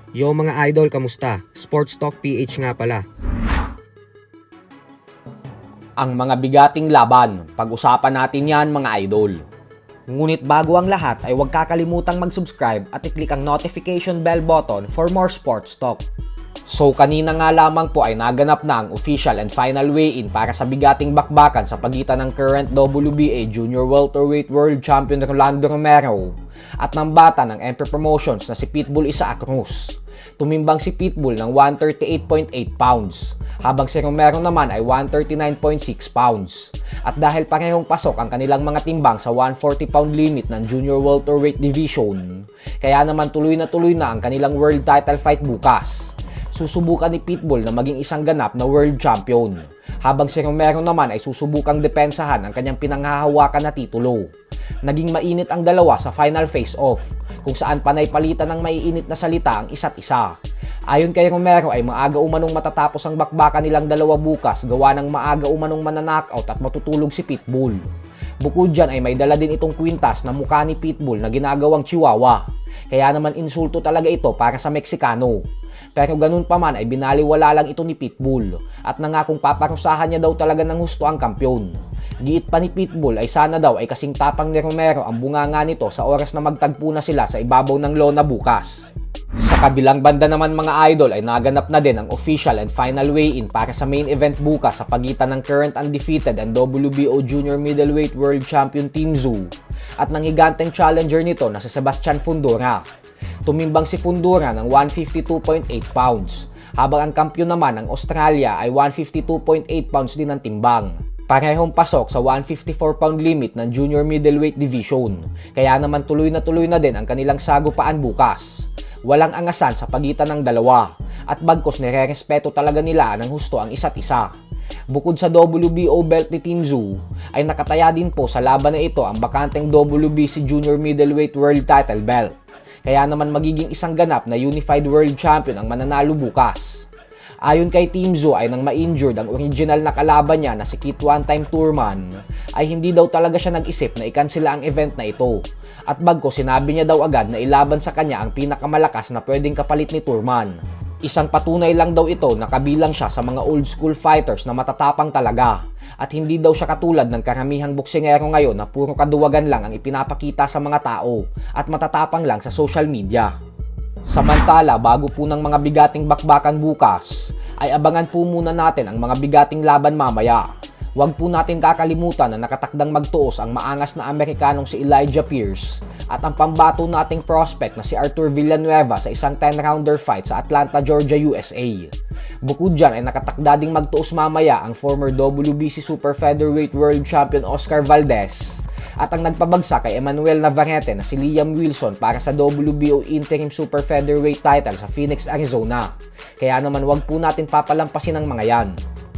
Yo mga idol, kamusta? Sports Talk PH nga pala. Ang mga bigating laban, pag-usapan natin yan mga idol. Ngunit bago ang lahat ay huwag kakalimutang mag-subscribe at i-click ang notification bell button for more sports talk. So kanina nga lamang po ay naganap na ang official and final weigh-in para sa bigating bakbakan sa pagitan ng current WBA Junior Welterweight World Champion Rolando Romero at ng bata ng Emperor Promotions na si Pitbull Isaac Cruz. Tumimbang si Pitbull ng 138.8 pounds, habang si Romero naman ay 139.6 pounds. At dahil parehong pasok ang kanilang mga timbang sa 140 pound limit ng Junior Welterweight Division, kaya naman tuloy na ang kanilang world title fight bukas. Susubukan ni Pitbull na maging isang ganap na world champion, habang si Romero naman ay susubukang depensahan ang kanyang pinanghahawakan na titulo. Naging mainit ang dalawa sa final face-off, kung saan panay palitan ng maiinit na salita ang isa't isa. Ayon kay Romero ay maaga umanong matatapos ang bakbakan nilang dalawa bukas gawa ng maaga umanong mananockout at matutulog si Pitbull. Bukod dyan ay may dala din itong kwintas na mukha ni Pitbull na ginagawang chihuahua. Kaya naman insulto talaga ito para sa Meksikano. Pero ganun pa man ay binaliwala lang ito ni Pitbull at nangakong paparusahan niya daw talaga ng husto ang kampyon. Giit pa ni Pitbull ay sana daw ay kasing tapang ni Romero ang bunganga nito sa oras na magtagpo na sila sa ibabaw ng lona bukas. Sa kabilang banda naman mga idol ay naganap na din ang official and final weigh-in para sa main event bukas sa pagitan ng current undefeated and WBO Junior Middleweight World Champion Tim Tszyu at ng higanteng challenger nito na si Sebastian Fundora. Tumimbang si Fundora ng 152.8 pounds, habang ang kampyon naman ng Australia ay 152.8 pounds din ang timbang. Parehong pasok sa 154 pound limit ng Junior Middleweight Division, kaya naman tuloy na din ang kanilang sagupaan bukas. Walang angasan sa pagitan ng dalawa, at bagkos nire-respeto talaga nila ng husto ang isa't isa. Bukod sa WBO belt ni Tim Tszyu, ay nakataya din po sa laban na ito ang bakanteng WBC Junior Middleweight World Title belt. Kaya naman magiging isang ganap na Unified World Champion ang mananalo bukas. Ayon kay Tim Tszyu ay nang ma-injured ang original na kalaban niya na si Kit One-Time Thurman, ay hindi daw talaga siya nag-isip na ikansela ang event na ito. At bagko sinabi niya daw agad na ilaban sa kanya ang pinakamalakas na pwedeng kapalit ni Thurman. Isang patunay lang daw ito na kabilang siya sa mga old school fighters na matatapang talaga. At hindi daw siya katulad ng karamihang boksingero ngayon na puro kaduwagan lang ang ipinapakita sa mga tao at matatapang lang sa social media. Samantala, bago po ng mga bigating bakbakan bukas, ay abangan po muna natin ang mga bigating laban mamaya. Huwag po natin kakalimutan na nakatakdang magtuos ang maangas na Amerikanong si Elijah Pierce at ang pambato nating prospect na si Arthur Villanueva sa isang 10-rounder fight sa Atlanta, Georgia, USA. Bukod dyan ay nakatakda ding magtuos mamaya ang former WBC Super Featherweight World Champion Oscar Valdez at ang nagpabagsak kay Emmanuel Navarrete na si Liam Wilson para sa WBO Interim Super Featherweight title sa Phoenix, Arizona. Kaya naman wag po natin papalampasin ang mga yan.